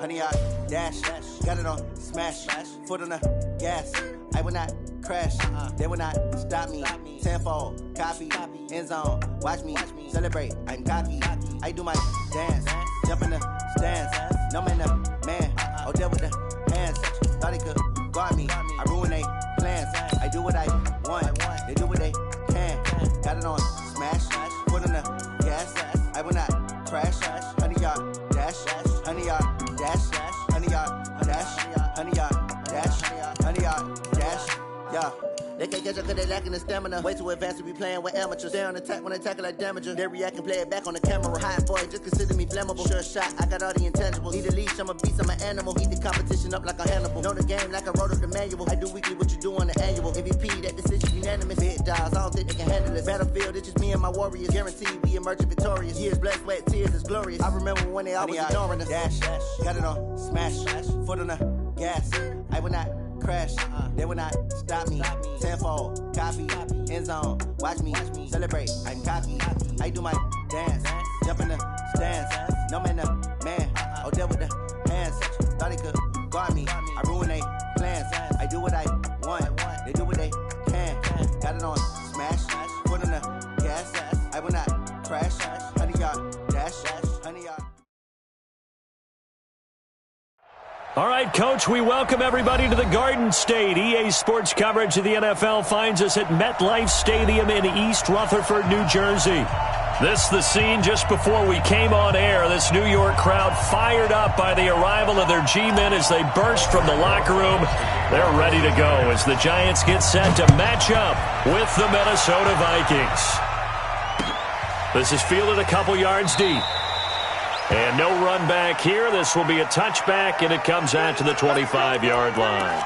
100-yard dash. Got it on smash. Foot on the gas. I will not crash. They will not stop me. Tenfold, copy, end zone. Watch me celebrate. I'm cocky. I do my dance. Jump in the stands. No man, man. Oh, deal with the hands. Thought he could guard me. I ruin they plans. I do what I want. They do what they can. Got it on smash. Foot on the gas. I will not crash. 100-yard dash. 100-yard dash. 100-yard dash. 100-yard dash. 100-yard dash. Yeah. They can't catch up cause they lacking the stamina. Way too advanced to be playing with amateurs. Stay on attack when they tackle like damager. They react and play it back on the camera. Hot boy, just consider me flammable. Sure shot, I got all the intangibles. Need a leash, I'm a beast, I'm an animal. Eat the competition up like a Hannibal. Know the game like I wrote up the manual. I do weekly what you do on the annual. MVP, that decision unanimous. Big dials, I don't think they can handle this. Battlefield, it's just me and my warriors. Guaranteed we emerge victorious. Years, blood, sweat, tears, it's glorious. I remember when they always ignoring us. Dash, got it on smash. Foot on the gas. I will not crash. They will not stop me. Tenfold, copy, end zone. Watch me celebrate. I'm cocky. I do my dance. Jump in the stands. No man, man. Oh, deal with the hands. Thought he could guard me. I ruin they plans. I do what I want. They do what they can. Got it on smash. Foot on the gas. I will not crash. 100-yard dash. 100-yard. All right, Coach, we welcome everybody to the Garden State. EA Sports coverage of the NFL finds us at MetLife Stadium in East Rutherford, New Jersey. This the scene just before we came on air. This New York crowd fired up by the arrival of their G-men as they burst from the locker room. They're ready to go as the Giants get set to match up with the Minnesota Vikings. This is fielded a couple yards deep. And no run back here. This will be a touchback, and it comes out to the 25-yard line.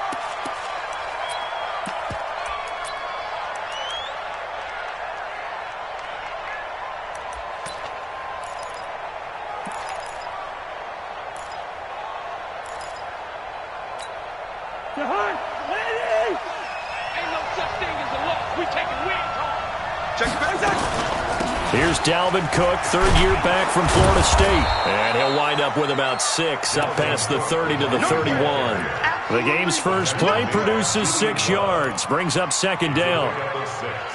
Here's Dalvin Cook, third year back from Florida State. And he'll wind up with about 6, up past the 30 to the 31. The game's first play produces 6 yards, brings up second down.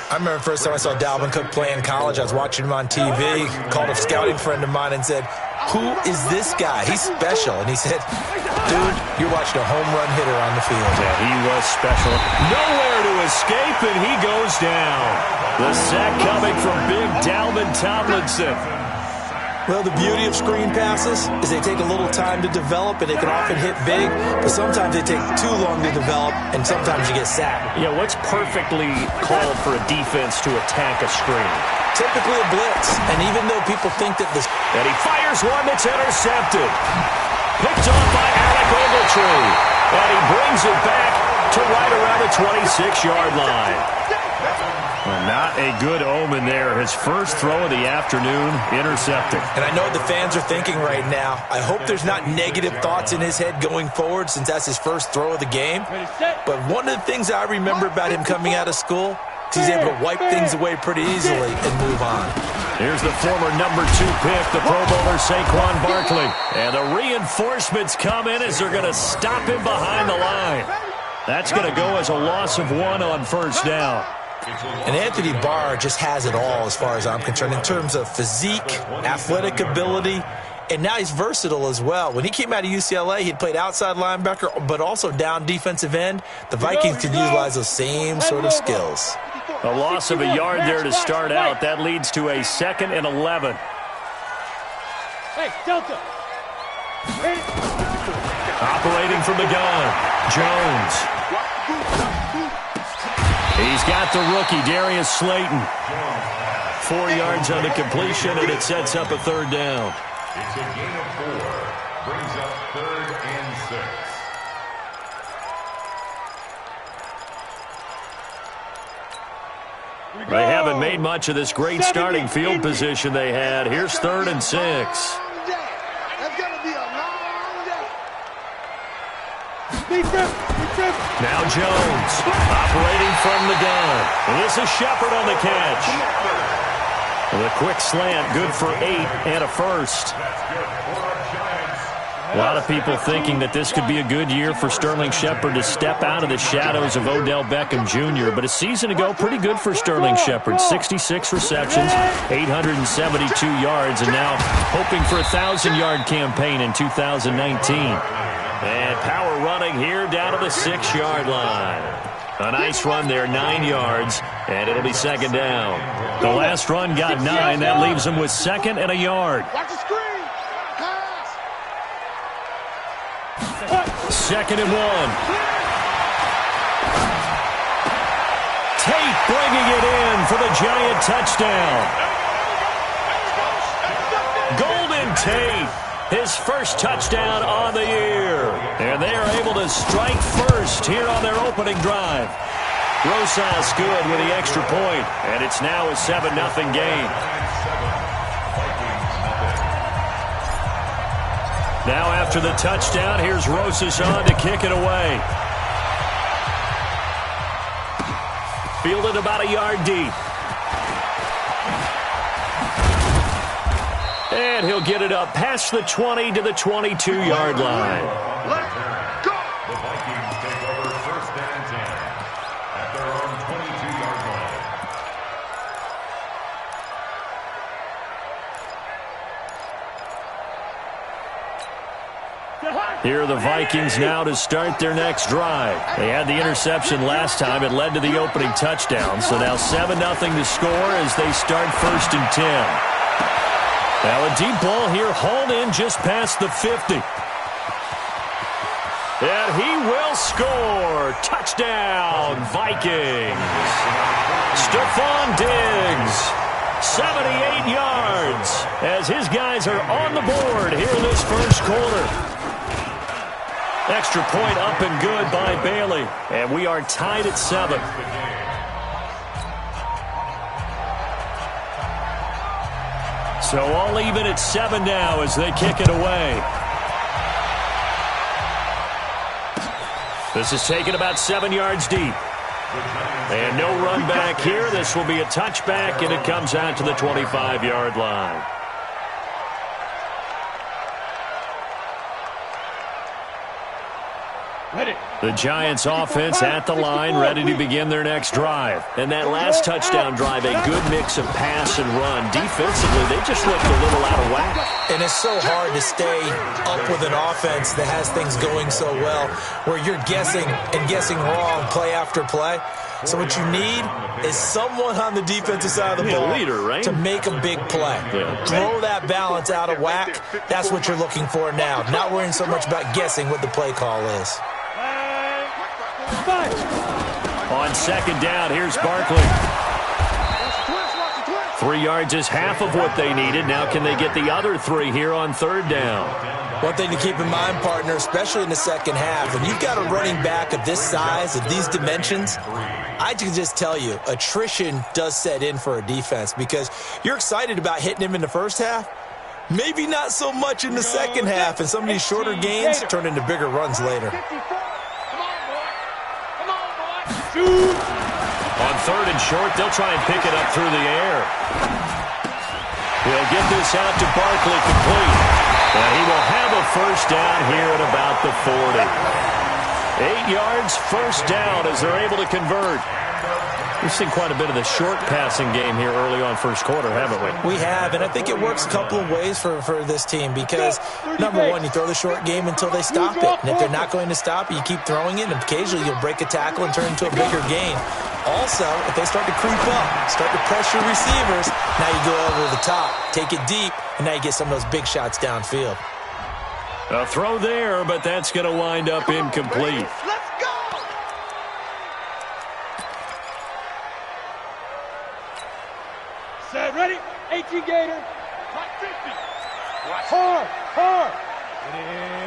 I remember the first time I saw Dalvin Cook play in college. I was watching him on TV, called a scouting friend of mine and said, "Who is this guy? He's special." And he said, "Dude, you're watching a home run hitter on the field." Yeah, he was special. Nowhere to escape, and he goes down. The sack coming from big Dalvin Tomlinson. Well, the beauty of screen passes is they take a little time to develop, and they can often hit big, but sometimes they take too long to develop, and sometimes you get sacked. Yeah, what's perfectly called for a defense to attack a screen? Typically a blitz, and even though people think that this... And he fires one that's intercepted. Picked off by Alec Ogletree. And he brings it back to right around the 26-yard line. Well, not a good omen there. His first throw of the afternoon, intercepted. And I know what the fans are thinking right now. I hope there's not negative thoughts in his head going forward since that's his first throw of the game. But one of the things I remember about him coming out of school, he's able to wipe things away pretty easily and move on. Here's the former number 2 pick, the Pro Bowler Saquon Barkley. And the reinforcements come in as they're going to stop him behind the line. That's going to go as a loss of 1 on first down. And Anthony Barr just has it all as far as I'm concerned in terms of physique, athletic ability, and now he's versatile as well. When he came out of UCLA, he'd played outside linebacker, but also down defensive end. The Vikings can utilize those same sort of skills. A loss of a yard there to start out. That leads to a 2nd and 11. Hey, Delta. Operating from the gun, Jones. He's got the rookie, Darius Slayton. 4 yards on the completion, and it sets up a third down. It's a gain of 4. Brings up 3rd and 6. They haven't made much of this great starting field position they had. Here's 3rd and 6. That's going to be a long day. Now Jones, operating from the gun. This is Shepard on the catch. The quick slant, good for 8 and a first. That's good for our Giants. A lot of people thinking that this could be a good year for Sterling Shepard to step out of the shadows of Odell Beckham Jr., but a season ago, pretty good for Sterling Shepard. 66 receptions, 872 yards, and now hoping for a 1,000-yard campaign in 2019. And power running here down to the 6-yard line. A nice run there, 9 yards, and it'll be second down. The last run got 9. That leaves him with second and a yard. Watch the screen. Second and 1. Tate bringing it in for the Giant touchdown. Golden Tate, his first touchdown on the year. And they are able to strike first here on their opening drive. Rosas good with the extra point, and it's now a 7-0 game. Now after the touchdown, here's Rosas on to kick it away. Fielded about a yard deep. And he'll get it up past the 20 to the 22-yard line. Let's go. The Vikings take over first and 10 at their own 22-yard line. Here are the Vikings now to start their next drive. They had the interception last time. It led to the opening touchdown. So now 7-0 to score as they start first and 10. Now a deep ball here hauled in just past the 50. And he will score. Touchdown, Vikings. Stephon Diggs, 78 yards, as his guys are on the board here in this first quarter. Extra point up and good by Bailey. And we are tied at 7. So all even at 7 now as they kick it away. This is taken about 7 yards deep. And no run back here. This will be a touchback, and it comes out to the 25-yard line. The Giants offense at the line, ready to begin their next drive. And that last touchdown drive, a good mix of pass and run. Defensively, they just looked a little out of whack. And it's so hard to stay up with an offense that has things going so well, where you're guessing and guessing wrong play after play. So what you need is someone on the defensive side of the ball to make a big play. Throw that balance out of whack. That's what you're looking for now. Not worrying so much about guessing what the play call is. On second down, here's Barkley. 3 yards is half of what they needed. Now can they get the other 3 here on third down? One thing to keep in mind, partner, especially in the second half, when you've got a running back of this size, of these dimensions, I can just tell you, attrition does set in for a defense because you're excited about hitting him in the first half. Maybe not so much in the second half, and some of these shorter gains turn into bigger runs later. On third and short, they'll try and pick it up through the air. He'll get this out to Barkley complete. And he will have a first down here at about the 40. 8 yards, first down as they're able to convert. We've seen quite a bit of the short passing game here early on first quarter, haven't we? We have, and I think it works a couple of ways for this team because, number one, you throw the short game until they stop it. And if they're not going to stop it, you keep throwing it, and occasionally you'll break a tackle and turn it into a bigger gain. Also, if they start to creep up, start to pressure receivers, now you go over the top, take it deep, and now you get some of those big shots downfield. A throw there, but that's going to wind up incomplete. Let's go. Set, ready? 18 Gator. Like 50. Hard, hard.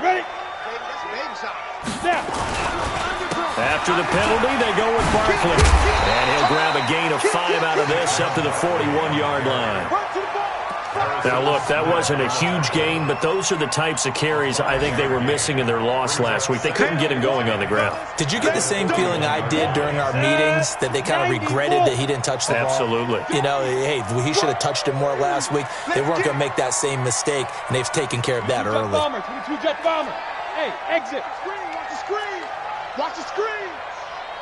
Ready? Baby shot. Snap. After the penalty, they go with Barkley. And he'll grab a gain of 5 out of this up to the 41-yard line. Now Now, look, that wasn't a huge gain, but those are the types of carries I think they were missing in their loss last week. They couldn't get him going on the ground. Did you get the same feeling I did during our meetings, that they kind of regretted that he didn't touch the ball? Absolutely. You know, hey, he should have touched it more last week. They weren't going to make that same mistake, and they've taken care of that early. Bomber, 22 jet bomber. Hey, exit. Screen, watch the screen. Watch the screen.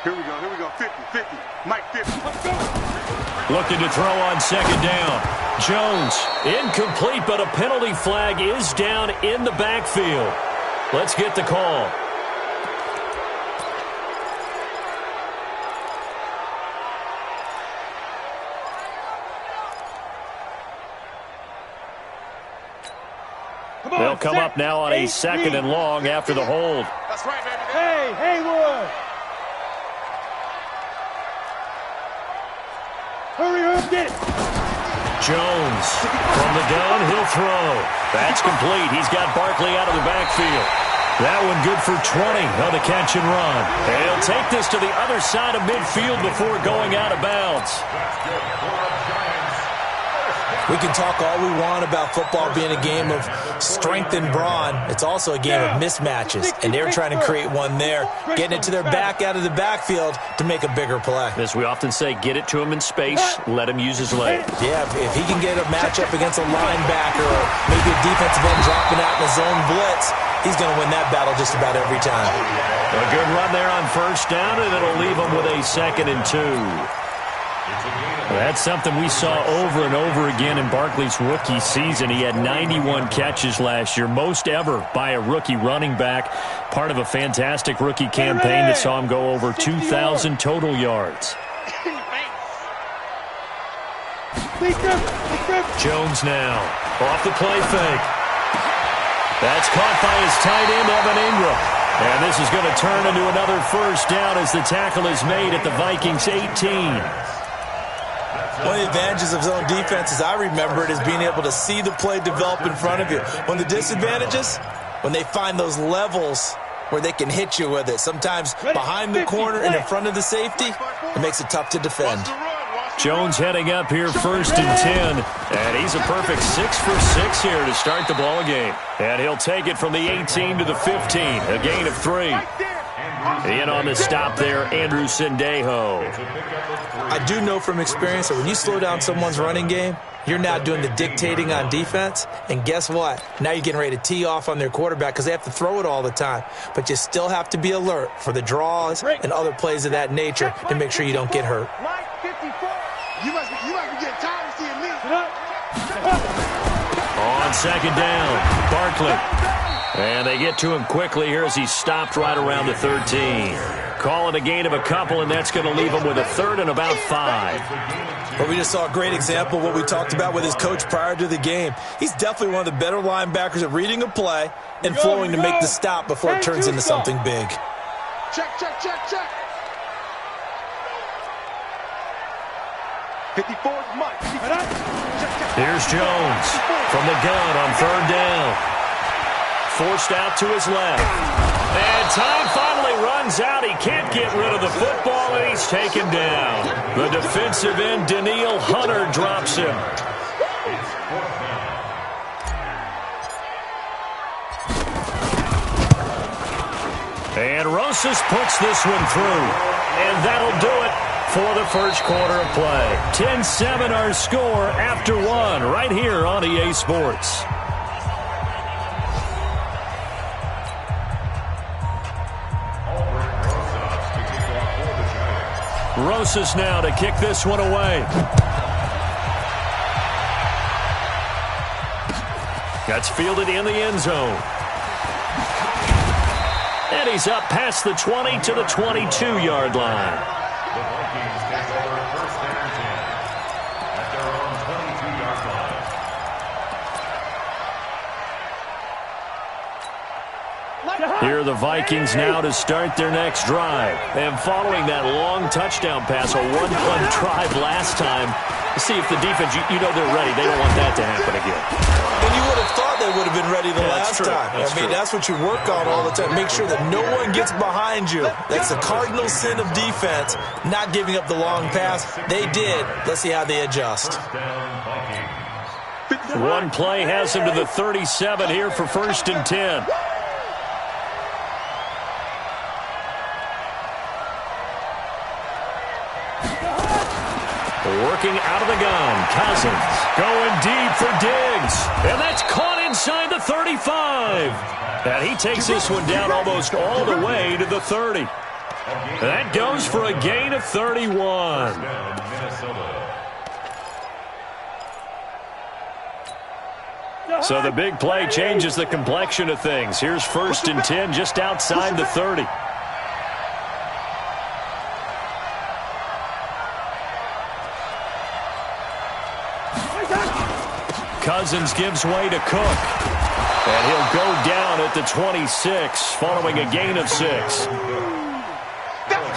Here we go. 50. Mike 50. Let's go. Looking to throw on second down. Jones, incomplete, but a penalty flag is down in the backfield. Let's get the call. They'll come up now on a second and long after the hold. That's right, baby. Hey, Haywood. Hurry up, get it. Jones from the gun, he'll throw. That's complete. He's got Barkley out of the backfield. That one good for 20 on the catch and run. And he'll take this to the other side of midfield before going out of bounds. We can talk all we want about football being a game of strength and brawn. It's also a game of mismatches, and they're trying to create one there, getting it to their back out of the backfield to make a bigger play. As we often say, get it to him in space, let him use his legs. Yeah, if he can get a matchup against a linebacker or maybe a defensive end dropping out in a zone blitz, he's going to win that battle just about every time. A good run there on first down, and it'll leave him with a 2nd and 2. That's something we saw over and over again in Barkley's rookie season. He had 91 catches last year, most ever by a rookie running back, part of a fantastic rookie campaign that saw him go over 2,000 total yards. Jones now, off the play fake. That's caught by his tight end, Evan Ingram. And this is going to turn into another first down as the tackle is made at the Vikings 18. One of the advantages of zone defense, as I remember it, is being able to see the play develop in front of you. One of the disadvantages, when they find those levels where they can hit you with it. Sometimes behind the corner and in front of the safety, it makes it tough to defend. Jones heading up here 1st and 10. And he's a perfect 6 for 6 here to start the ball game. And he'll take it from the 18 to the 15, a gain of 3. In on the stop there, Andrew Sendejo. I do know from experience that when you slow down someone's running game, you're now doing the dictating on defense. And guess what? Now you're getting ready to tee off on their quarterback because they have to throw it all the time. But you still have to be alert for the draws and other plays of that nature to make sure you don't get hurt. You must be getting tired of seeing me. On second down, Barkley. And they get to him quickly here as he stopped right around the 13. Call it a gain of a couple, and that's going to leave him with a 3rd and about 5. Well, we just saw a great example of what we talked about with his coach prior to the game. He's definitely one of the better linebackers at reading a play and flowing to make the stop before it turns into something big. Check. 54, Mike. Here's Jones from the gun on 3rd down. Forced out to his left. And time finally runs out. He can't get rid of the football, and he's taken down. The defensive end, Daniil Hunter, drops him. And Rosas puts this one through. And that'll do it for the first quarter of play. 10-7 our score after 1 right here on EA Sports. Rosas now to kick this one away. That's fielded in the end zone. And he's up past the 20 to the 22-yard line. The Vikings take over 1st and 10 at their own 22-yard line. Here are the Vikings now to start their next drive. And following that long touchdown pass, a one-play drive last time, to see if the defense, you know they're ready. They don't want that to happen again. And you would have thought they would have been ready the last time. That's what you work on all the time. Make sure that no one gets behind you. That's the cardinal sin of defense, not giving up the long pass. They did. Let's see how they adjust. First down, Vikings. 57, One play has him to the 37 here for 1st and 10. Working out of the gun, Cousins going deep for Diggs, and that's caught inside the 35. And he takes this one down almost all the way to the 30. That goes for a gain of 31. So the big play changes the complexion of things. Here's 1st and 10 just outside the 30. Cousins gives way to Cook. And he'll go down at the 26 following a gain of 6.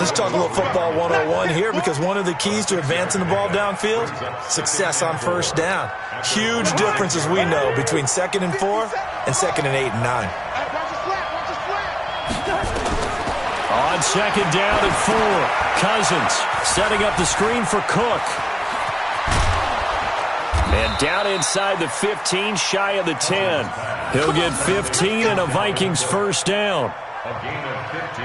Let's talk a little football 101 here, because one of the keys to advancing the ball downfield, success on 1st down. Huge difference, as we know, between 2nd and 4 and 2nd and 8 and 9. On 2nd down and 4, Cousins setting up the screen for Cook. And down inside the 15, shy of the 10. He'll get 15 and a Vikings 1st down.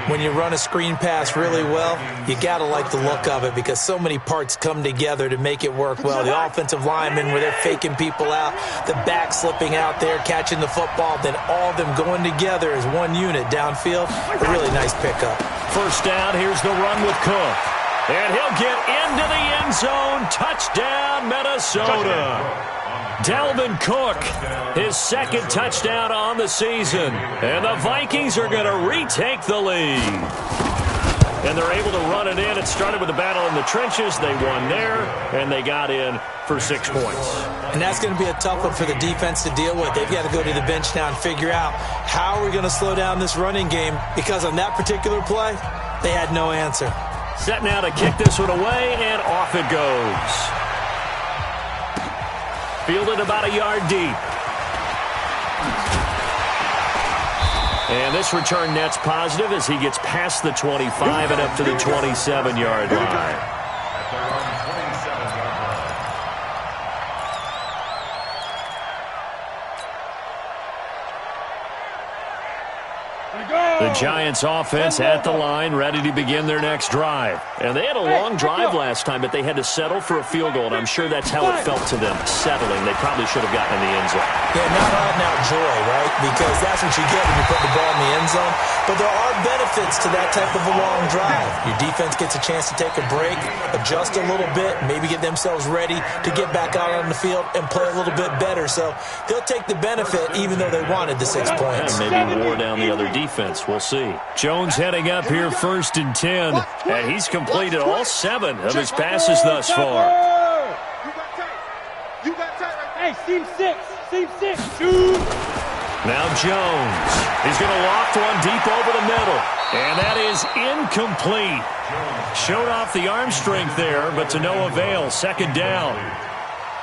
When you run a screen pass really well, you got to like the look of it, because so many parts come together to make it work well. The offensive linemen, where they're faking people out, the back slipping out there, catching the football, then all of them going together as one unit downfield. A really nice pickup. 1st down, here's the run with Cook. And he'll get into the end zone. Touchdown, Minnesota. Dalvin Cook, his 2nd touchdown on the season. And the Vikings are going to retake the lead. And they're able to run it in. It started with a battle in the trenches. They won there, and they got in for 6 points. And that's going to be a tough one for the defense to deal with. They've got to go to the bench now and figure out how are we going to slow down this running game, because on that particular play, they had no answer. Set now to kick this one away, and off it goes. Fielded about a yard deep. And this return net's positive as he gets past the 25 and up to the 27-yard line. The Giants offense at the line, ready to begin their next drive. And they had a long drive last time, but they had to settle for a field goal, and I'm sure that's how it felt to them, settling. They probably should have gotten in the end zone. Yeah, not out-and-out joy, right? Because that's what you get when you put the ball in the end zone. But there are benefits to that type of a long drive. Your defense gets a chance to take a break, adjust a little bit, maybe get themselves ready to get back out on the field and play a little bit better. So they'll take the benefit even though they wanted the 6 points. And maybe wore down the other defense. We'll see. Jones heading up here 1st and 10. And he's completed all 7 of his passes thus far. Hey, seam 6. Seam 6. 2. Now Jones. He's going to loft one deep over the middle. And that is incomplete. Showed off the arm strength there, but to no avail. 2nd down.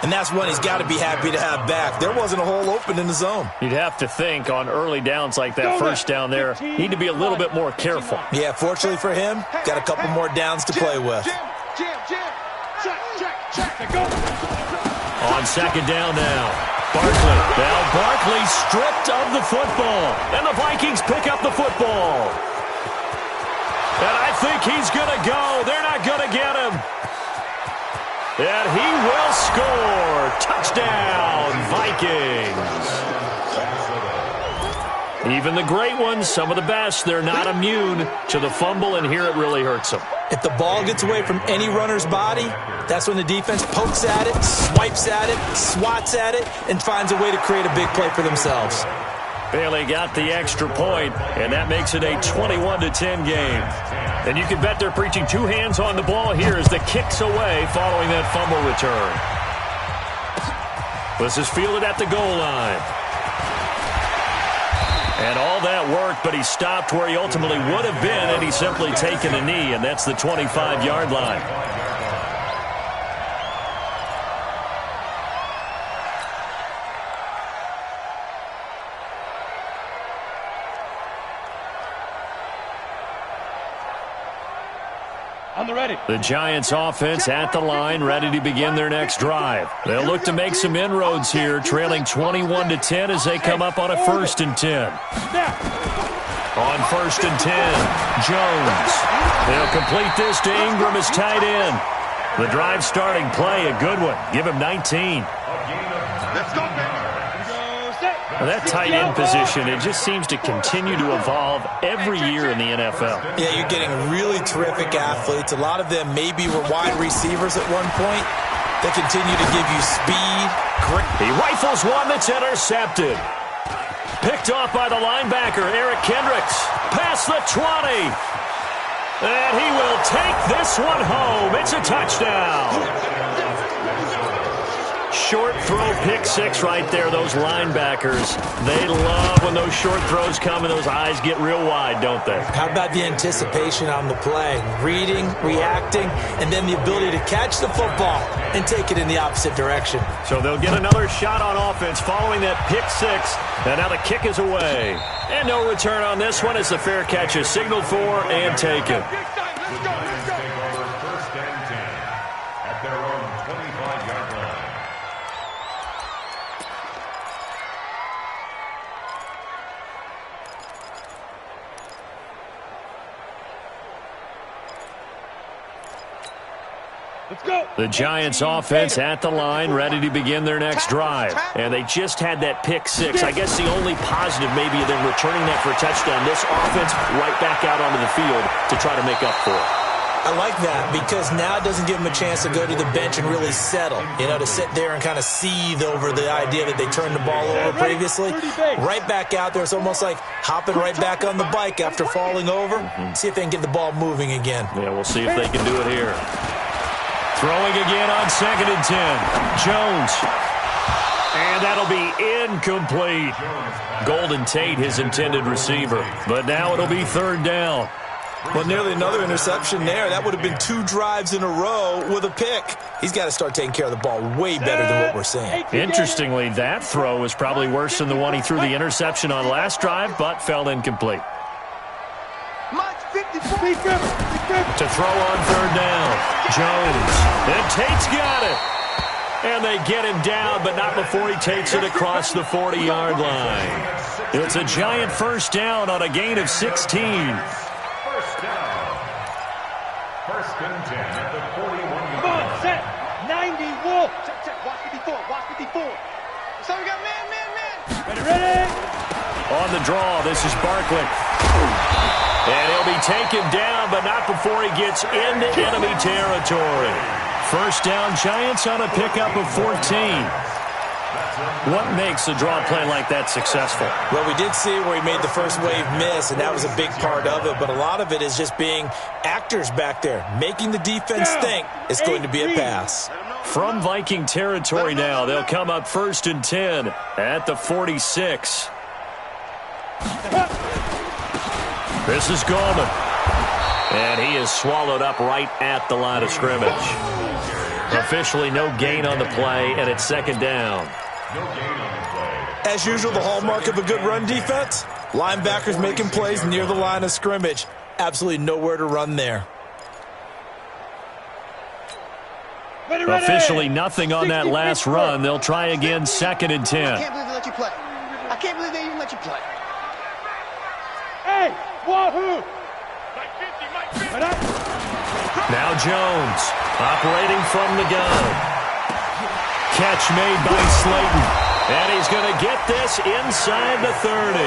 And that's one he's got to be happy to have back. There wasn't a hole open in the zone. You'd have to think on early downs like that, 1st down there, need to be a little bit more careful. Yeah, fortunately for him, got a couple more downs to play with. On 2nd down now, Barkley. Now Barkley stripped of the football. And the Vikings pick up the football. And I think he's going to go. They're not going to get him. And he will score. Touchdown, Vikings. Even the great ones, some of the best, they're not immune to the fumble, and here it really hurts them. If the ball gets away from any runner's body, that's when the defense pokes at it, swipes at it, swats at it, and finds a way to create a big play for themselves. Bailey got the extra point, and that makes it a 21-10 game. And you can bet they're preaching 2 hands on the ball here as the kick's away following that fumble return. This is fielded at the goal line. And all that worked, but he stopped where he ultimately would have been, and he's simply taken a knee, and that's the 25-yard line. On the ready. The Giants offense at the line, ready to begin their next drive. They'll look to make some inroads here, trailing 21-10 as they come up on a 1st and 10. On 1st and 10, Jones. They'll complete this to Ingram as tight end. The drive starting play, a good one. Give him 19. Let's go, baby. That tight end position, it just seems to continue to evolve every year in the NFL. Yeah, you're getting really terrific athletes. A lot of them maybe were wide receivers at one point. They continue to give you speed. He rifles one that's intercepted. Picked off by the linebacker, Eric Kendricks. Past the 20. And he will take this one home. It's a touchdown. Short throw, pick six right there. Those linebackers, they love when those short throws come and those eyes get real wide, don't they? How about the anticipation on the play? Reading, reacting, and then the ability to catch the football and take it in the opposite direction. So they'll get another shot on offense following that pick six. And now the kick is away. And no return on this one as the fair catch is signaled for and taken. The Giants offense at the line, ready to begin their next drive. And they just had that pick six. I guess the only positive maybe of them returning that for a touchdown. This offense right back out onto the field to try to make up for it. I like that because now it doesn't give them a chance to go to the bench and really settle. You know, to sit there and kind of seethe over the idea that they turned the ball over previously. Right back out there. It's almost like hopping right back on the bike after falling over. See if they can get the ball moving again. Yeah, we'll see if they can do it here. Throwing again on 2nd and 10. Jones. And that'll be incomplete. Golden Tate, his intended receiver. But now it'll be 3rd down. Well, nearly another interception there. That would have been 2 drives in a row with a pick. He's got to start taking care of the ball way better than what we're seeing. Interestingly, that throw was probably worse than the one he threw the interception on last drive, but fell incomplete. To throw on 3rd down. Jones. And Tate's got it. And they get him down, but not before he takes it across the 40-yard line. It's a Giant 1st down on a gain of 16. 1st down. 1st and 10 at the 41-yard line. Come on, set. 90, Wolf. Check. Watch 54. Watch 54. So we got man. Ready. On the draw, this is Barkley. And he'll be taken down, but not before he gets into enemy territory. 1st down, Giants on a pickup of 14. What makes a draw play like that successful? Well, we did see where he made the first wave miss, and that was a big part of it. But a lot of it is just being actors back there, making the defense think it's going to be a pass. From Viking territory now, they'll come up 1st and 10 at the 46. This is Gallman. And he is swallowed up right at the line of scrimmage. Officially no gain on the play, and it's 2nd down. No gain on the play. As usual, the hallmark of a good run defense, linebackers making plays near the line of scrimmage. Absolutely nowhere to run there. Officially nothing on that last run. They'll try again 2nd and 10. I can't believe they let you play. I can't believe they even let you play. Hey, wahoo! Now Jones, operating from the gun. Catch made by Slayton. And he's going to get this inside the 30.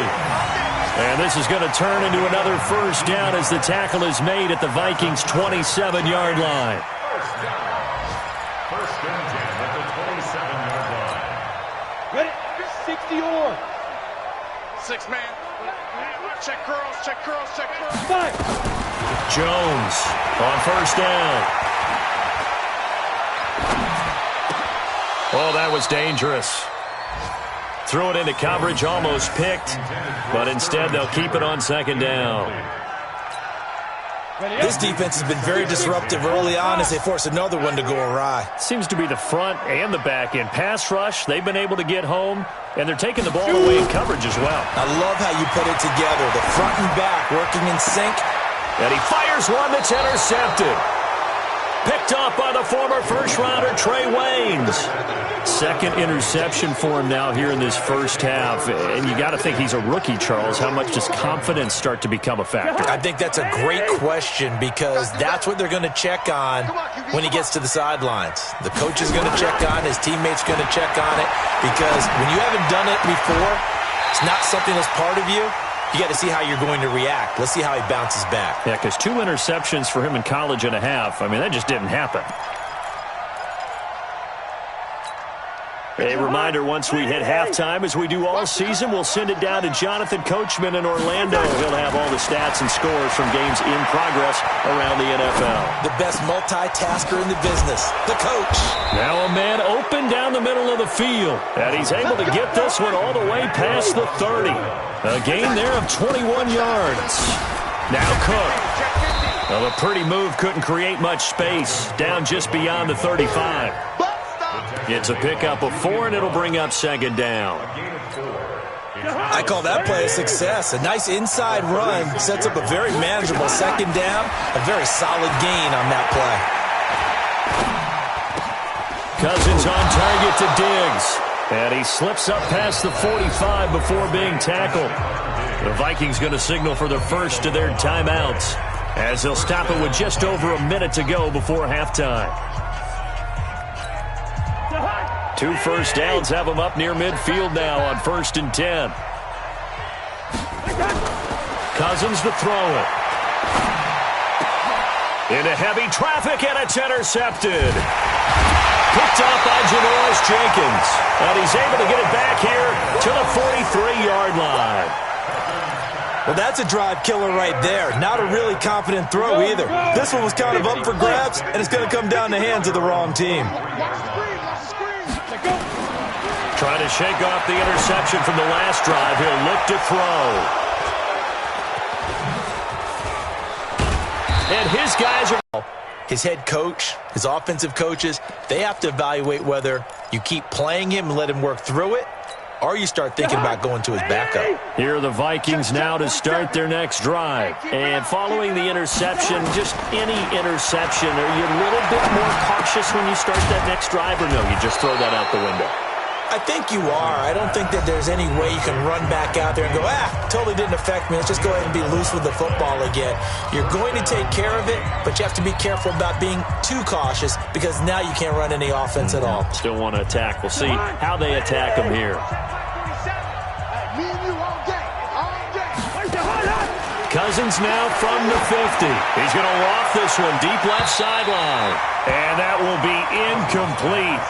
And this is going to turn into another 1st down as the tackle is made at the Vikings' 27-yard line. 1st down. 1st and 10 at the 27-yard line. Ready? 60 or. 6 man. Check curls, check curls, check curls. 5. Jones on 1st down. Oh, that was dangerous. Threw it into coverage, almost picked, but instead they'll keep it on 2nd down. This defense has been very disruptive early on as they force another one to go awry. Seems to be the front and the back end. Pass rush, they've been able to get home, and they're taking the ball away in coverage as well. I love how you put it together. The front and back working in sync. And he fires one that's intercepted. Picked off by the former first-rounder Trey Waynes. Second interception for him now here in this first half. And you got to think he's a rookie, Charles. How much does confidence start to become a factor? I think that's a great question because that's what they're going to check on when he gets to the sidelines. The coach is going to check on, his teammates going to check on it, because when you haven't done it before, it's not something that's part of you. You got to see how you're going to react. Let's see how he bounces back. Yeah, because 2 interceptions for him in college and a half. I mean, that just didn't happen. A reminder, once we hit halftime, as we do all season, we'll send it down to Jonathan Coachman in Orlando. He'll have all the stats and scores from games in progress around the NFL. The best multitasker in the business, the coach. Now a man open down the middle of the field, and he's able to get this one all the way past the 30. A gain there of 21 yards. Now Cook. Well, a pretty move couldn't create much space. Down just beyond the 35. It's a pickup of 4, and it'll bring up second down. I call that play a success. A nice inside run sets up a very manageable second down. A very solid gain on that play. Cousins on target to Diggs. And he slips up past the 45 before being tackled. The Vikings going to signal for the first of their timeouts, as they'll stop it with just over a minute to go before halftime. 2 first downs have them up near midfield now on 1st and 10. Cousins to throw it. Into heavy traffic, and it's intercepted. Picked up by Janoris Jenkins. And he's able to get it back here to the 43-yard line. Well, that's a drive killer right there. Not a really confident throw either. This one was kind of up for grabs, and it's going to come down the hands of the wrong team. Trying to shake off the interception from the last drive. He'll look to throw. And his guys are... His head coach, his offensive coaches, they have to evaluate whether you keep playing him and let him work through it, or you start thinking about going to his backup. Here are the Vikings now to start their next drive. And following the interception, just any interception, are you a little bit more cautious when you start that next drive, or no, you just throw that out the window? I think you are. I don't think that there's any way you can run back out there and go, totally didn't affect me. Let's just go ahead and be loose with the football again. You're going to take care of it, but you have to be careful about being too cautious because now you can't run any offense at all. Still want to attack. We'll see how they attack him here. Cousins now from the 50. He's going to loft this one deep left sideline. And that will be incomplete.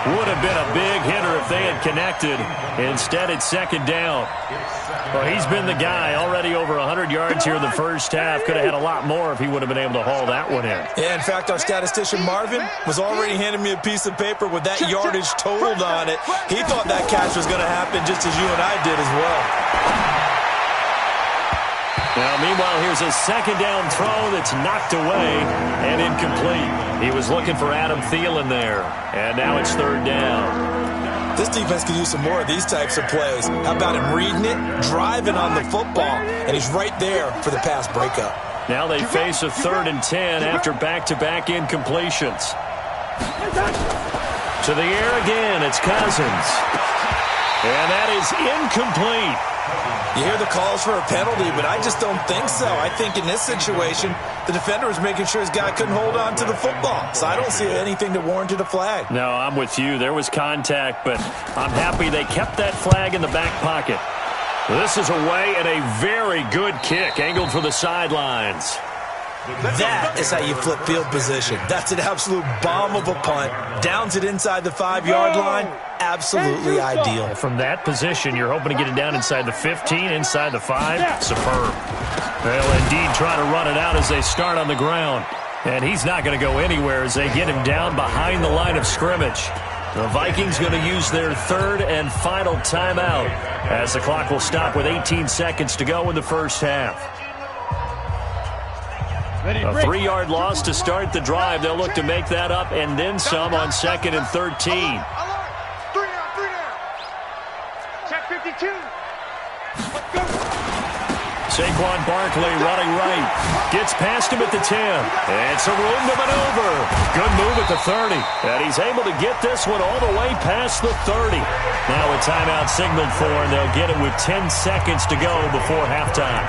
Would have been a big hitter if they had connected. Instead, it's second down. Well, he's been the guy. Already over 100 yards here in the first half. Could have had a lot more if he would have been able to haul that one in. Yeah, in fact, our statistician Marvin was already handing me a piece of paper with that yardage totaled on it. He thought that catch was going to happen just as you and I did as well. Now, meanwhile, here's a second down throw that's knocked away and incomplete. He was looking for Adam Thielen there, and now it's third down. This defense could use some more of these types of plays. How about him reading it, driving on the football, and he's right there for the pass breakup. Now they face a 3rd and 10 after back-to-back incompletions. To the air again, it's Cousins. And that is incomplete. You hear the calls for a penalty, but I just don't think so. I think in this situation, the defender was making sure his guy couldn't hold on to the football. So I don't see anything that warranted a flag. No, I'm with you. There was contact, but I'm happy they kept that flag in the back pocket. This is away and a very good kick, angled for the sidelines. That is how you flip field position. That's an absolute bomb of a punt. Downs it inside the 5-yard line. Absolutely ideal. From that position, you're hoping to get it down inside the 15, inside the 5. Superb. They'll indeed try to run it out as they start on the ground. And he's not going to go anywhere as they get him down behind the line of scrimmage. The Vikings going to use their 3rd and final timeout as the clock will stop with 18 seconds to go in the first half. A 3-yard loss to start the drive. They'll look to make that up and then some on 2nd and 13. 3 down. Check 52. Saquon Barkley running right. Gets past him at the 10. And some room to maneuver. Good move at the 30. And he's able to get this one all the way past the 30. Now a timeout signaled for, and they'll get it with 10 seconds to go before halftime.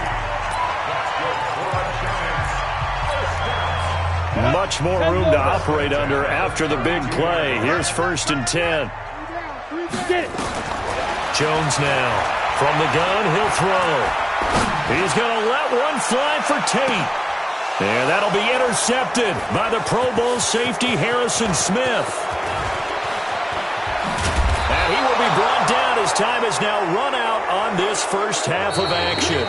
Much more room to operate under after the big play. Here's 1st and 10. Jones now. From the gun, he'll throw. He's going to let one fly for Tate. And that'll be intercepted by the Pro Bowl safety Harrison Smith. And he will be brought down as time has now run out on this first half of action.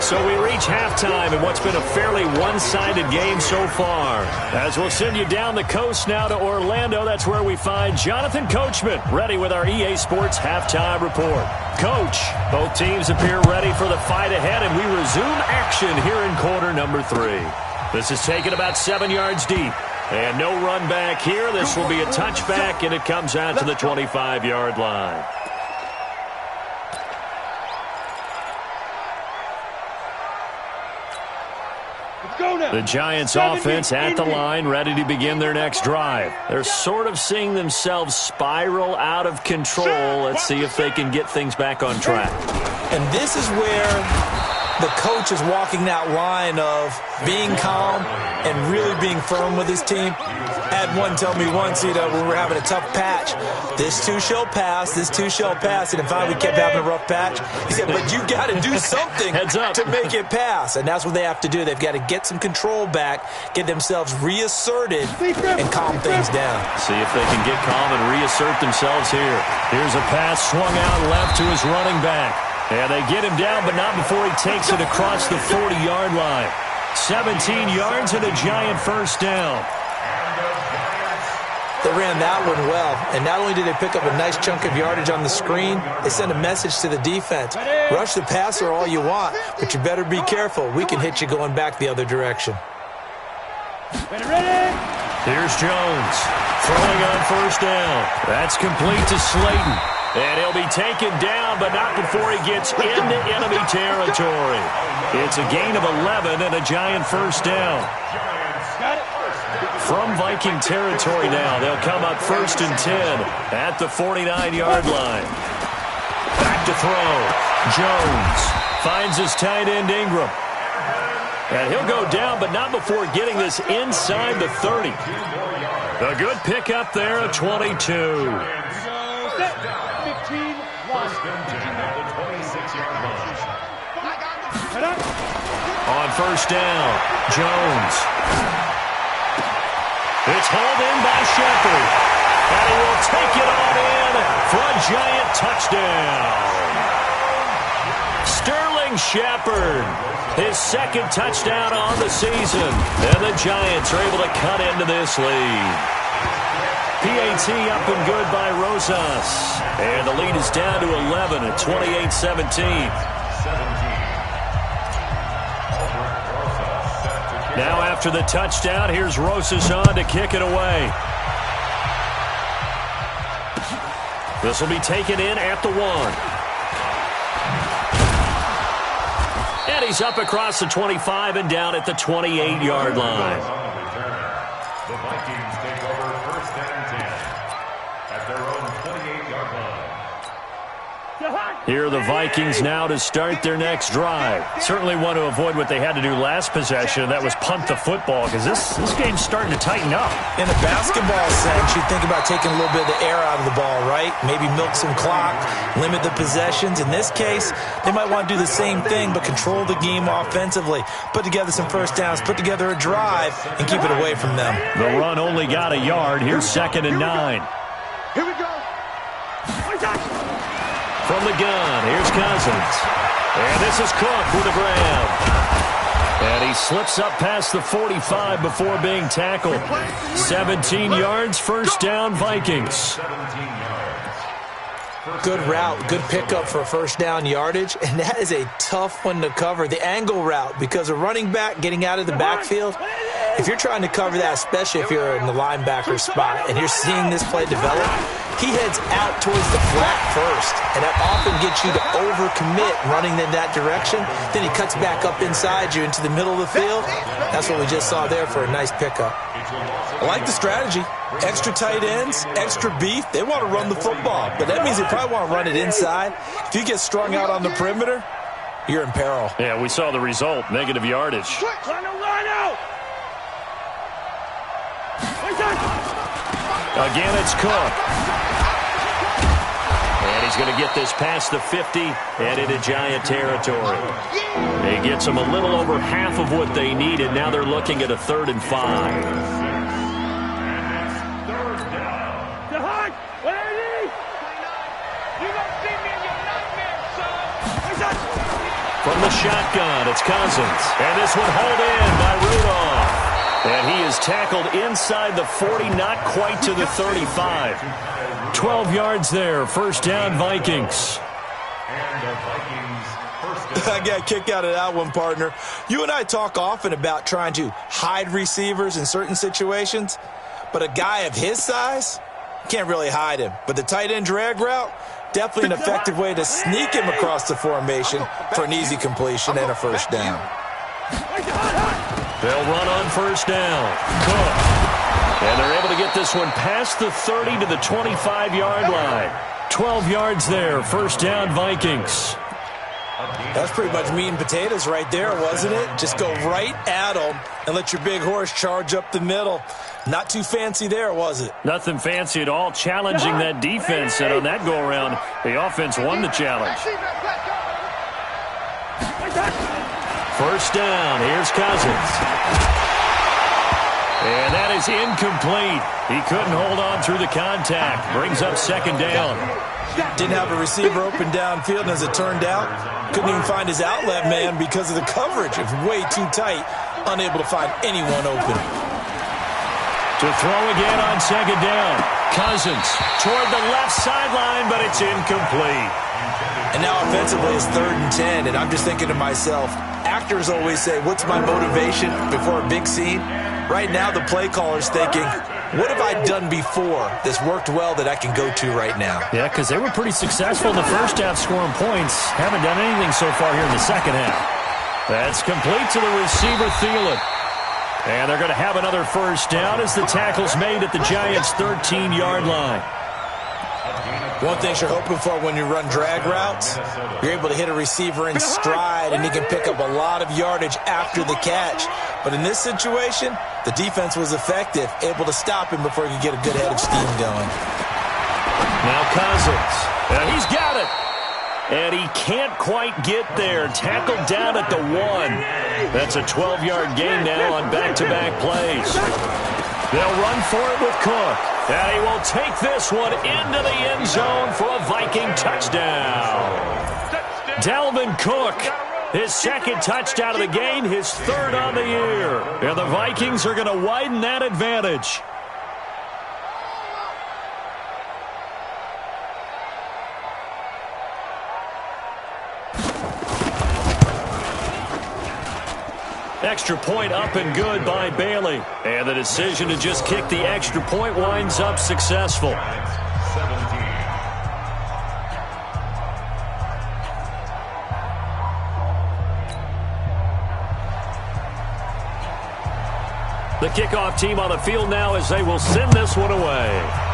So we reach halftime in what's been a fairly one-sided game so far. As we'll send you down the coast now to Orlando, that's where we find Jonathan Coachman, ready with our EA Sports halftime report. Coach, both teams appear ready for the fight ahead, and we resume action here in quarter number 3. This is taken about 7 yards deep. And no run back here. This will be a touchback, and it comes out to the 25-yard line. The Giants offense at the line, ready to begin their next drive. They're sort of seeing themselves spiral out of control. Let's see if they can get things back on track. And this is where the coach is walking that line of being calm and really being firm with his team. I had one tell me once, when we were having a tough patch, this too shall pass, this too shall pass. And finally we kept having a rough patch. He said, but you got to do something to make it pass. And that's what they have to do. They've got to get some control back, get themselves reasserted, and calm things down. See if they can get calm and reassert themselves here. Here's a pass swung out left to his running back. And they get him down, but not before he takes it across the 40-yard line. 17 yards and a Giant first down. They ran that one well, and not only did they pick up a nice chunk of yardage on the screen, they sent a message to the defense. Rush the passer all you want, but you better be careful. We can hit you going back the other direction. Here's Jones throwing on first down. That's complete to Slayton. And he'll be taken down, but not before he gets into enemy territory. It's a gain of 11 and a Giant first down. From Viking territory now, they'll come up 1st and 10 at the 49-yard line. Back to throw. Jones finds his tight end Ingram. And he'll go down, but not before getting this inside the 30. A good pickup there at 22. On first down, Jones. It's hauled in by Shepard. And he will take it on in for a Giant touchdown. Sterling Shepard, his second touchdown on the season. And the Giants are able to cut into this lead. PAT up and good by Rosas. And the lead is down to 11 at 28-17. Now after the touchdown, here's Rosas on to kick it away. This will be taken in at the 1. And he's up across the 25 and down at the 28-yard line. The Vikings take over 1st and 10 at their own 28-yard line. Here are the Vikings now to start their next drive. Certainly want to avoid what they had to do last possession, and that was punt the football, because this game's starting to tighten up. In a basketball sense, you think about taking a little bit of the air out of the ball, right? Maybe milk some clock, limit the possessions. In this case, they might want to do the same thing, but control the game offensively. Put together some first downs, put together a drive, and keep it away from them. The run only got a yard. Here's 2nd and 9. Here we go. From the gun, here's Cousins. And this is Cook with a grab. And he slips up past the 45 before being tackled. 17 yards, first down, Vikings. Good route, good pickup for first down yardage, and that is a tough one to cover, the angle route, because a running back getting out of the backfield, if you're trying to cover that, especially if you're in the linebacker spot and you're seeing this play develop, he heads out towards the flat first, and that often gets you to overcommit running in that direction. Then he cuts back up inside you into the middle of the field. That's what we just saw there for a nice pickup. I like the strategy. Extra tight ends, extra beef. They want to run the football, but that means they probably want to run it inside. If you get strung out on the perimeter, you're in peril. Yeah, we saw the result, negative yardage. Again, it's Cook. And he's going to get this past the 50 and into Giant territory. He gets them a little over half of what they needed. Now they're looking at a 3rd and 5. From the shotgun, it's Cousins. And this one hauled in by Rudolph. And he is tackled inside the 40, not quite to the 35. 12 yards there, first down, Vikings. And the Vikings first down. I got kicked out of that one, partner. You and I talk often about trying to hide receivers in certain situations, but a guy of his size can't really hide him. But the tight end drag route, definitely an effective way to sneak him across the formation for an easy completion and a first down. They'll run on first down. Cook. And they're able to get this one past the 30 to the 25-yard line. 12 yards there, first down, Vikings. That's pretty much meat and potatoes right there, wasn't it? Just go right at them and let your big horse charge up the middle. Not too fancy there, was it? Nothing fancy at all, challenging that defense. And on that go-around, the offense won the challenge. First down, here's Cousins. And that is incomplete. He couldn't hold on through the contact. Brings up second down. Didn't have a receiver open downfield, and as it turned out, couldn't even find his outlet man because of the coverage. It was way too tight, unable to find anyone open. To throw again on second down. Cousins toward the left sideline, but it's incomplete. And now offensively it's 3rd and 10, and I'm just thinking to myself, actors always say, what's my motivation before a big scene? Right now the play caller's thinking, what have I done before that's worked well that I can go to right now? Yeah, because they were pretty successful in the first half scoring points. Haven't done anything so far here in the second half. That's complete to the receiver, Thielen. And they're going to have another first down as the tackle's made at the Giants' 13-yard line. One thing you're hoping for when you run drag routes, you're able to hit a receiver in stride, and he can pick up a lot of yardage after the catch. But in this situation, the defense was effective, able to stop him before he could get a good head of steam going. Now Cousins. And he's got it. And he can't quite get there. Tackled down at the 1. That's a 12-yard gain now on back-to-back plays. They'll run for it with Cook. And he will take this one into the end zone for a Viking touchdown. Dalvin Cook, his second touchdown of the game, his 3rd on the year. And the Vikings are going to widen that advantage. Extra point up and good by Bailey. And the decision to just kick the extra point winds up successful. 17. The kickoff team on the field now as they will send this one away.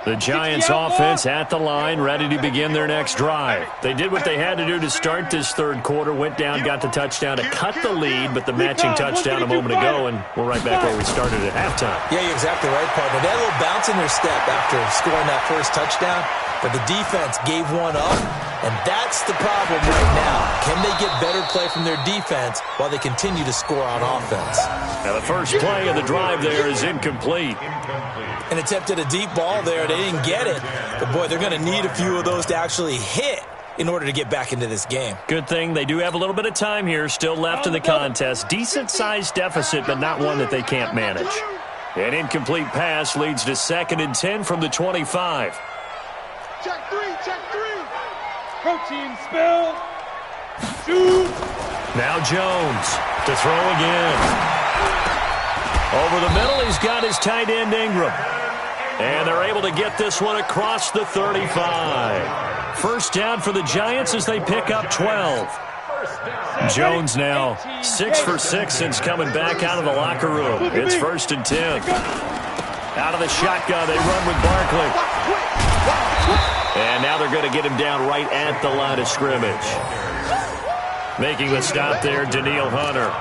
The Giants offense at the line, ready to begin their next drive. They did what they had to do to start this 3rd quarter, went down, got the touchdown to cut the lead, but the matching touchdown a moment ago, and we're right back where we started at halftime. Yeah, you're exactly right, partner. They had a little bounce in their step after scoring that first touchdown, but the defense gave one up, and that's the problem right now. Can they get better play from their defense while they continue to score on offense? Now the first play of the drive there is incomplete. An attempt at a deep ball there. They didn't get it. But, boy, they're going to need a few of those to actually hit in order to get back into this game. Good thing they do have a little bit of time here still left in the contest. Decent-sized deficit, but not one that they can't manage. An incomplete pass leads to 2nd and 10 from the 25. Check three. Protein spill. Shoot. Now Jones to throw again. Over the middle, he's got his tight end Ingram. And they're able to get this one across the 35. First down for the Giants as they pick up 12. Jones now 6 for 6 since coming back out of the locker room. It's 1st and 10. Out of the shotgun, they run with Barkley. And now they're going to get him down right at the line of scrimmage. Making the stop there, Daniil Hunter.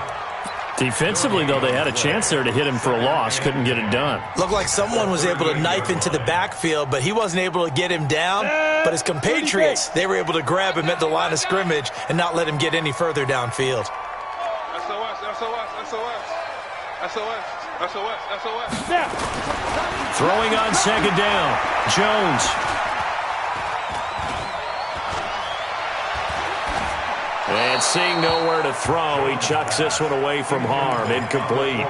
Defensively, though, they had a chance there to hit him for a loss. Couldn't get it done. Looked like someone was able to knife into the backfield, but he wasn't able to get him down. But his compatriots, they were able to grab him at the line of scrimmage and not let him get any further downfield. Throwing on 2nd down. Jones. And seeing nowhere to throw, he chucks this one away from harm. Incomplete.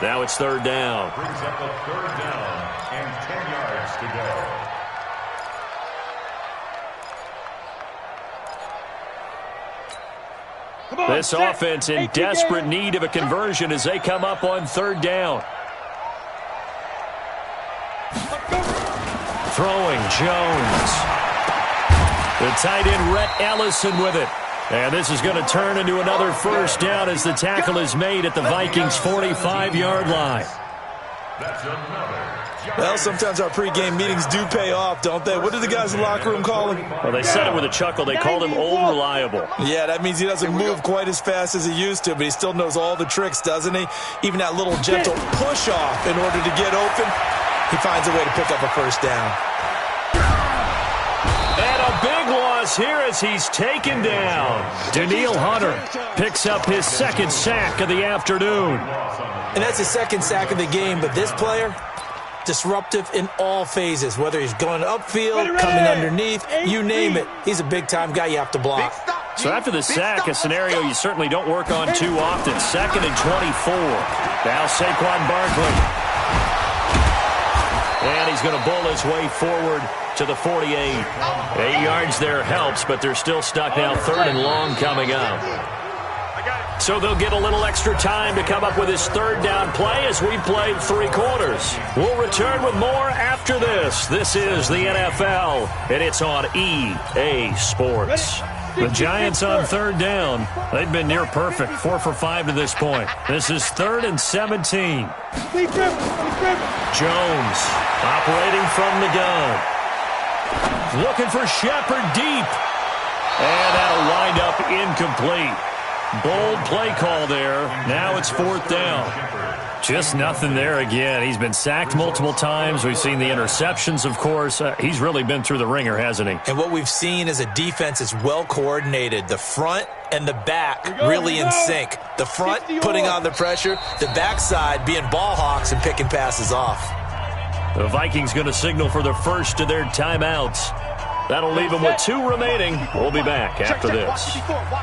Now it's 3rd down. Brings up the 3rd down and 10 yards to go. This offense in desperate need of a conversion as they come up on 3rd down. Throwing Jones. The tight end Rhett Ellison with it. And this is going to turn into another 1st down as the tackle is made at the Vikings' 45-yard line. Well, sometimes our pregame meetings do pay off, don't they? What did the guys in the locker room call him? Well, they said it with a chuckle. They called him Old Reliable. Yeah, that means he doesn't move quite as fast as he used to, but he still knows all the tricks, doesn't he? Even that little gentle push-off in order to get open, he finds a way to pick up a 1st down. And a big loss here as he's taken down. Daniil Hunter picks up his 2nd sack of the afternoon. And that's his 2nd sack of the game, but this player, disruptive in all phases, whether he's going upfield, coming underneath, you name it. He's a big-time guy you have to block. So after the sack, a scenario you certainly don't work on too often. 2nd and 24. Now Saquon Barkley. And he's going to bull his way forward to the 48. 8 yards there helps, but they're still stuck now. 3rd and long coming up. So they'll get a little extra time to come up with his 3rd down play as we played 3 quarters. We'll return with more after this. This is the NFL, and it's on EA Sports. The Giants on 3rd down. They've been near perfect, 4 for 5 to this point. This is 3rd and 17. Jones operating from the gun. Looking for Shepard deep. And that'll wind up incomplete. Bold play call there. Now it's 4th down. Just nothing there again. He's been sacked multiple times. We've seen the interceptions, of course. He's really been through the ringer, hasn't he? And what we've seen is a defense that's well coordinated. The front and the back really in sync. The front putting on the pressure. The backside being ball hawks and picking passes off. The Vikings going to signal for the first of their timeouts. That'll leave them with 2 remaining. We'll be back after this.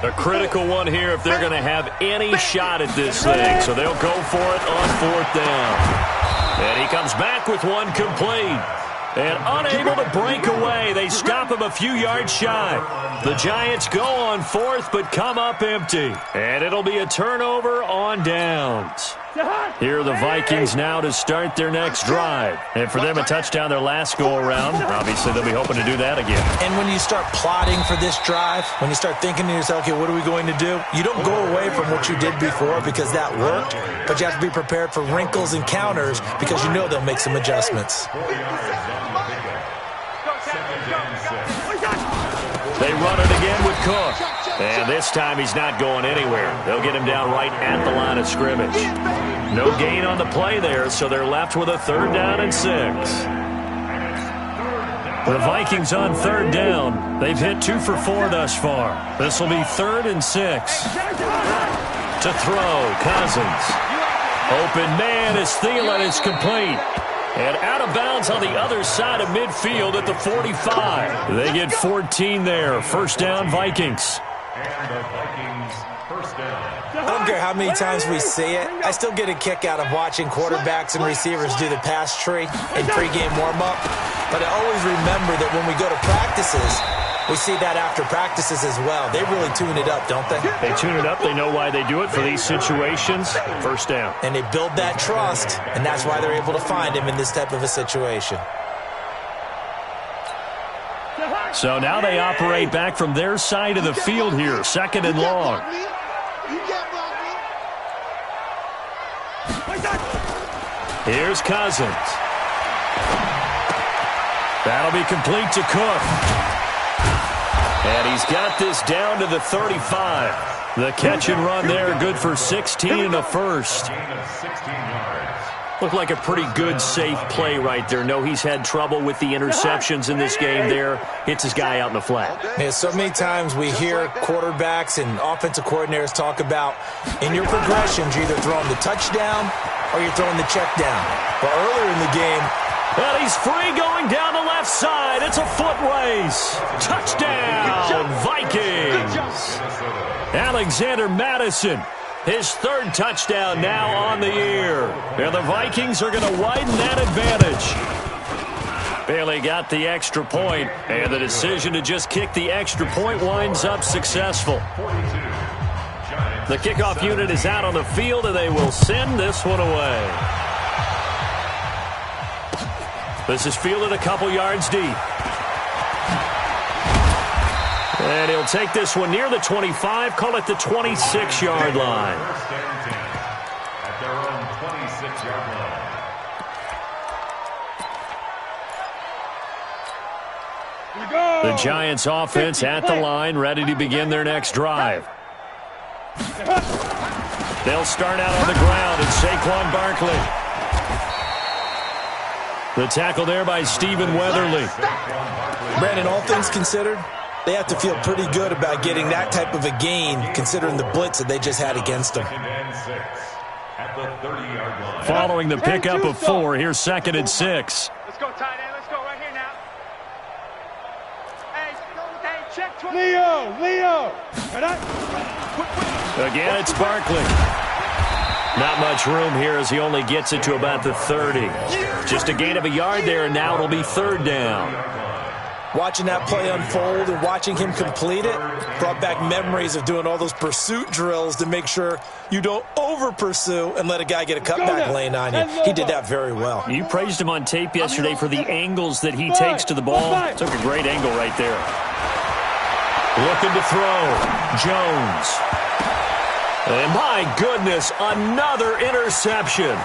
A critical one here if they're going to have any shot at this thing. So they'll go for it on 4th down. And he comes back with one complete. And unable to break away. They stop him a few yards shy. The Giants go on 4th but come up empty. And it'll be a turnover on downs. Here are the Vikings now to start their next drive. And for them, a touchdown their last go-around. Obviously, they'll be hoping to do that again. And when you start plotting for this drive, when you start thinking to yourself, okay, what are we going to do? You don't go away from what you did before because that worked, but you have to be prepared for wrinkles and counters because you know they'll make some adjustments. They run it again with Cook. And this time he's not going anywhere. They'll get him down right at the line of scrimmage. No gain on the play there, so they're left with a 3rd down and 6. The Vikings on 3rd down. They've hit 2 for 4 thus far. This will be 3rd and 6. To throw, Cousins. Open man is Thielen. It's complete. And out of bounds on the other side of midfield at the 45. They get 14 there. 1st down, Vikings. And the Vikings First down. I don't care how many times we see it. I still get a kick out of watching quarterbacks and receivers do the pass tree in pregame warm-up. But I always remember that when we go to practices, we see that after practices as well. They really tune it up, don't they? They tune it up. They know why they do it for these situations. First down. And they build that trust, and that's why they're able to find him in this type of a situation. So now they operate back from their side of the field here. Second and long. Here's Cousins. That'll be complete to Cook. And he's got this down to the 35. The catch and run there, good for 16 and a first. Gain of 16 yards. Looked like a pretty good, safe play right there. No, he's had trouble with the interceptions in this game there. Hits his guy out in the flat. Yeah, so many times we hear quarterbacks and offensive coordinators talk about in your progressions, you're either throwing the touchdown or you're throwing the check down. But earlier in the game, well, he's free going down the left side. It's a foot race. Touchdown, Vikings. Alexander Madison, his third touchdown now on the year. And the Vikings are going to widen that advantage. Bailey got the extra point, and the decision to just kick the extra point winds up successful. The kickoff unit is out on the field, and they will send this one away. This is fielded a couple yards deep. And he'll take this one near the 25, call it the 26-yard line. First and 10 at their own 26-yard line. The Giants offense at the line, ready to begin their next drive. They'll start out on the ground, and Saquon Barkley. The tackle there by Stephen Weatherly. Brandon, all things considered, they have to feel pretty good about getting that type of a gain, considering the blitz that they just had against them. Second and 6 at the 30-yard line. Following the pickup of 4, here's second and 6. Let's go, tight end. Let's go right here now. Hey, check 20. Leo. Again, it's Barkley. Not much room here as he only gets it to about the 30. Just a gain of a yard there, and now it'll be third down. Watching that play unfold and watching him complete it brought back memories of doing all those pursuit drills to make sure you don't over-pursue and let a guy get a cutback lane on you. He did that very well. You praised him on tape yesterday for the angles that he takes to the ball. Took a great angle right there. Looking to throw. Jones. And my goodness, another interception.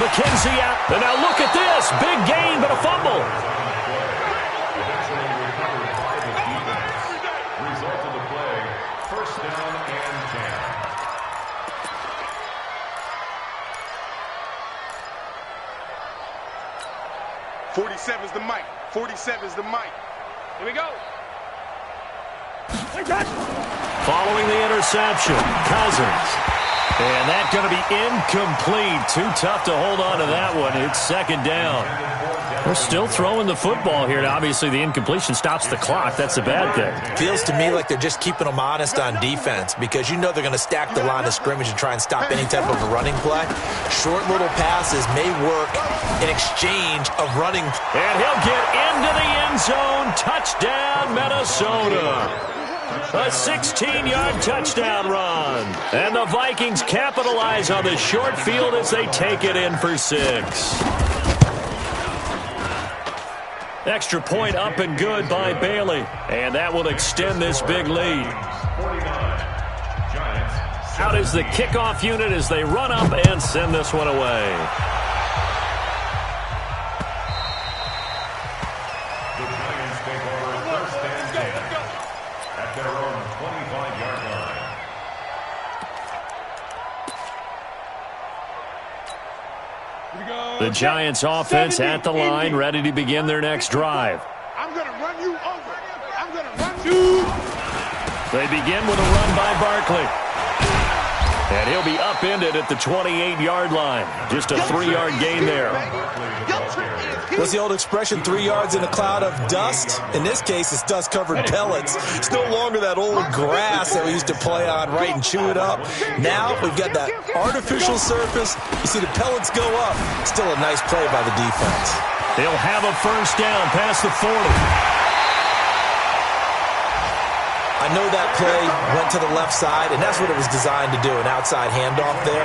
McKenzie out. And now look at this. Big gain, but a fumble. Eventually recovered by the defense. Result of the play, first down and 10. 47 is the mic. 47 is the mic. Here we go. Following the interception, Cousins. And that's going to be incomplete. Too tough to hold on to that one. It's second down. We're still throwing the football here. Now, obviously, the incompletion stops the clock. That's a bad thing. Feels to me like they're just keeping them honest on defense because you know they're going to stack the line of scrimmage and try and stop any type of a running play. Short little passes may work in exchange of running. And he'll get into the end zone. Touchdown, Minnesota. A 16-yard touchdown run. And the Vikings capitalize on the short field as they take it in for 6. Extra point up and good by Bailey. And that will extend this big lead. Out is the kickoff unit as they run up and send this one away. The Giants take over first and 10 at their own 25-yard line. The Giants offense at the line, ready to begin their next drive. I'm going to run you over. I'm going to run you. They begin with a run by Barkley. And he'll be upended at the 28-yard line. Just a 3-yard gain there. What's the old expression, 3 yards in a cloud of dust? In this case, it's dust-covered pellets. It's no longer that old grass that we used to play on, right, and chew it up. Now we've got that artificial surface. You see the pellets go up. Still a nice play by the defense. They'll have a first down past the 40. I know that play went to the left side, and that's what it was designed to do, an outside handoff there.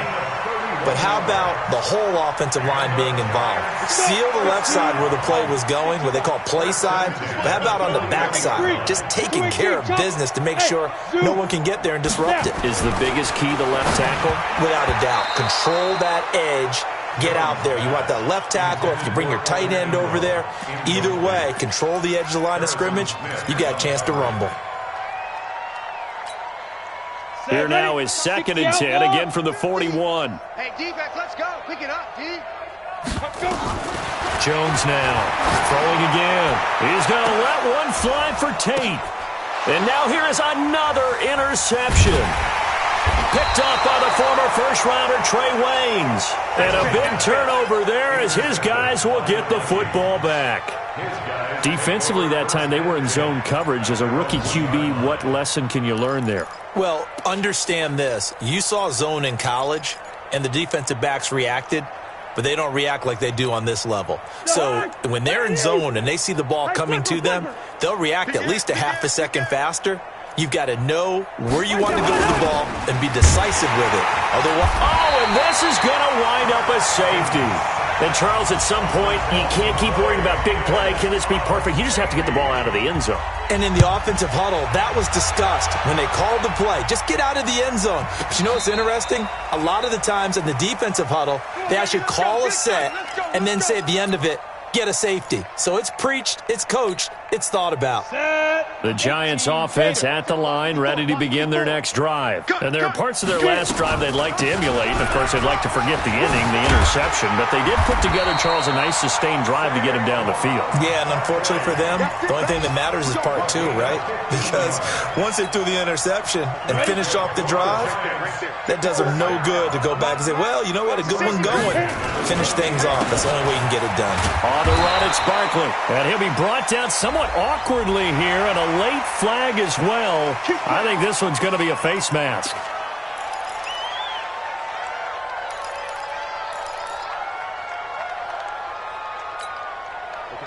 But how about the whole offensive line being involved? Seal the left side where the play was going, what they call play side. But how about on the back side? Just taking care of business to make sure no one can get there and disrupt it. Is the biggest key the left tackle? Without a doubt. Control that edge. Get out there. You want that left tackle. If you bring your tight end over there, either way, control the edge of the line of scrimmage, you got a chance to rumble. Here now is 2nd and 10, again from the 41. Hey, defense, let's go. Pick it up, D. Jones now throwing again. He's going to let one fly for Tate. And now here is another interception. Picked up by the former first-rounder Trey Waynes. And a big turnover there as his guys will get the football back. Defensively that time, they were in zone coverage. As a rookie QB, what lesson can you learn there? Well, understand this. You saw zone in college, and the defensive backs reacted, but they don't react like they do on this level. So when they're in zone and they see the ball coming to them, they'll react at least a half a second faster. You've got to know where you want to go with the ball and be decisive with it. Oh, and this is going to wind up a safety. And, Charles, at some point, you can't keep worrying about big play. Can this be perfect? You just have to get the ball out of the end zone. And in the offensive huddle, that was discussed when they called the play. Just get out of the end zone. But you know what's interesting? A lot of the times in the defensive huddle, they actually call a set and then say at the end of it, get a safety. So it's preached, it's coached, it's thought about. The Giants offense at the line, ready to begin their next drive. And there are parts of their last drive they'd like to emulate. Of course, they'd like to forget the inning, the interception. But they did put together, Charles, a nice sustained drive to get him down the field. Yeah, and unfortunately for them, the only thing that matters is part 2, right? Because once they threw the interception and finished off the drive, that does them no good to go back and say, well, you know, we had a good one going. Finish things off. That's the only way you can get it done. On the run, it's Barkley. And he'll be brought down somewhat awkwardly here, and a late flag as well. I think this one's going to be a face mask.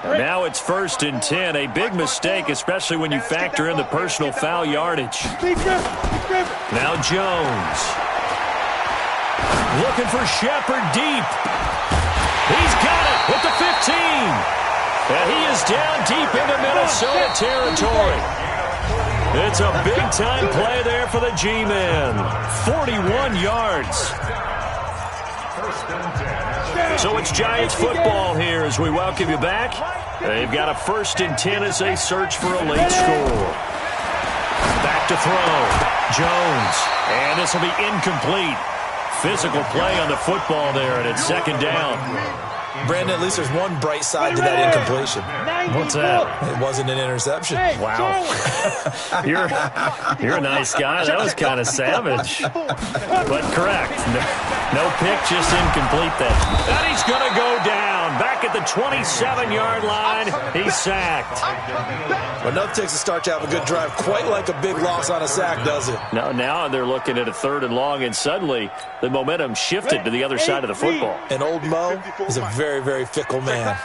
And now it's 1st and 10. A big mistake, especially when you factor in the personal foul yardage. Now Jones. Looking for Shepard deep. He's got it at the 15. And he is down deep into Minnesota territory. It's a big-time play there for the G-Men. 41 yards. So it's Giants football here as we welcome you back. They've got a 1st and 10 as they search for a late score. Back to throw. Jones. And this will be incomplete. Physical play on the football there, and it's 2nd down. Brandon, at least there's one bright side to that incompletion. What's that? It wasn't an interception. Wow. You're a nice guy. That was kind of savage. But correct. No pick, just incomplete then. And he's going to go down. Back at the 27-yard line. He's sacked. Well, nothing takes a start to have a good drive quite like a big loss on a sack, does it? No, now they're looking at a 3rd and long, and suddenly the momentum shifted to the other side of the football. And old Mo is a very, very fickle man.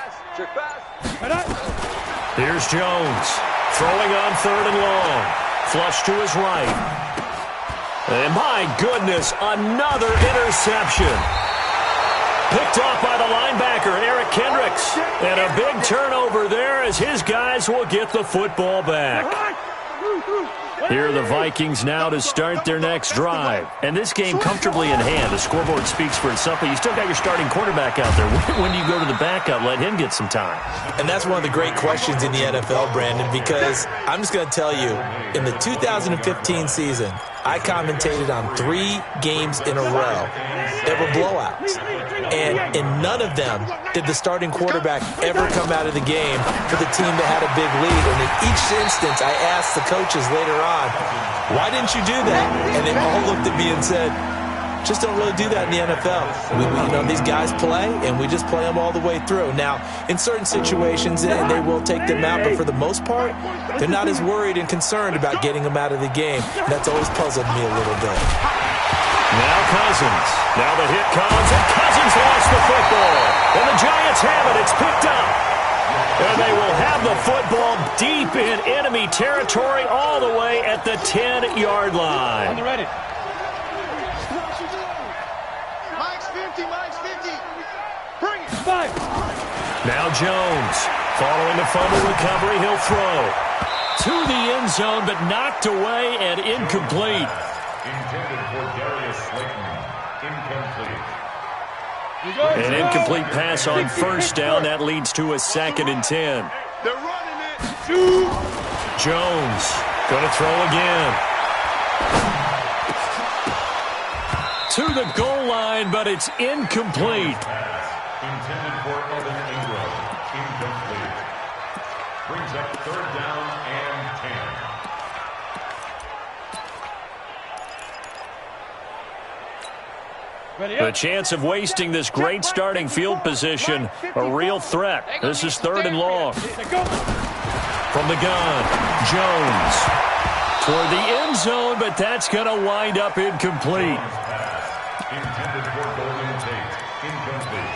Here's Jones throwing on 3rd and long. Flush to his right. And my goodness, another interception. Picked off by the linebacker, Eric Kendricks. And a big turnover there as his guys will get the football back. Here are the Vikings now to start their next drive. And this game comfortably in hand. The scoreboard speaks for itself, but you still got your starting quarterback out there. When do you go to the backup, let him get some time? And that's one of the great questions in the NFL, Brandon, because I'm just going to tell you, in the 2015 season, I commentated on 3 games in a row that were blowouts. And in none of them did the starting quarterback ever come out of the game for the team that had a big lead. And in each instance, I asked the coaches later on, why didn't you do that? And they all looked at me and said, just don't really do that in the NFL. These guys play, and we just play them all the way through. Now, in certain situations, they will take them out, but for the most part, they're not as worried and concerned about getting them out of the game. And that's always puzzled me a little bit. Now Cousins. Now the hit comes, and Cousins lost the football. And the Giants have it. It's picked up. And they will have the football deep in enemy territory all the way at the 10-yard line. On the ready. Mike's 50, Mike's 50. Bring it. 5. Now Jones. Following the fumble recovery, he'll throw. To the end zone, but knocked away and incomplete. Intended for Darius Slayton. Incomplete. An incomplete pass on first down. That leads to a 2nd and 10. They're running it. Jones going to throw again. To the goal line, but it's incomplete. Intended for Evan Ingram. Incomplete. Brings up 3rd down and 10. The chance of wasting this great starting field position, a real threat. This is 3rd and long. From the gun, Jones. Toward the end zone, but that's going to wind up incomplete. Intended for Golden Tate. Incomplete.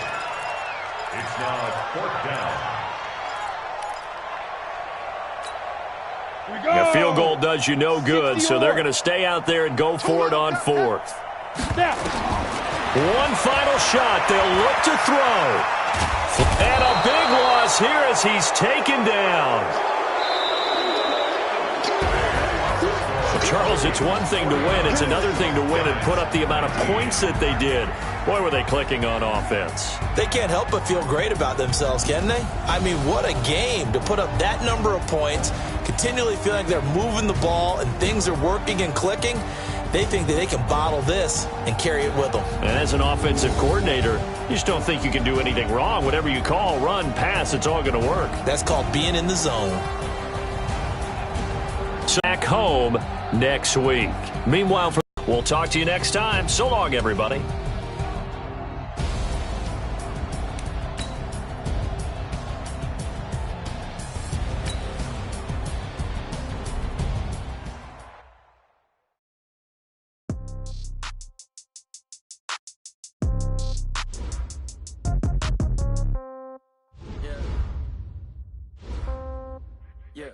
It's now 4th down. A field goal does you no good, so they're going to stay out there and go for it on 4th. One final shot. They'll look to throw. And a big loss here as he's taken down. Charles, it's one thing to win. It's another thing to win and put up the amount of points that they did. Boy, were they clicking on offense. They can't help but feel great about themselves, can they? I mean, what a game to put up that number of points, continually feeling like they're moving the ball and things are working and clicking. They think that they can bottle this and carry it with them. And as an offensive coordinator, you just don't think you can do anything wrong. Whatever you call, run, pass, it's all going to work. That's called being in the zone. Back home next week. Meanwhile, we'll talk to you next time. So long, everybody. Yeah,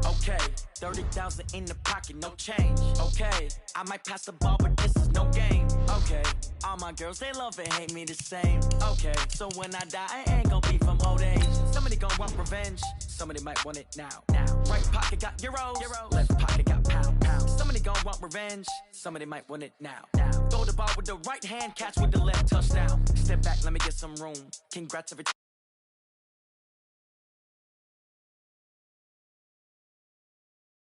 okay, 30,000 in the pocket, no change. Okay, I might pass the ball, but this is no game. Okay, all my girls, they love and hate me the same. Okay, so when I die, I ain't gonna be from old age. Somebody gonna want revenge, somebody might want it now. Right pocket got euros, left pocket got pounds. Somebody gonna want revenge, somebody might want it now. Throw the ball with the right hand, catch with the left, touchdown. Step back, let me get some room. Congrats every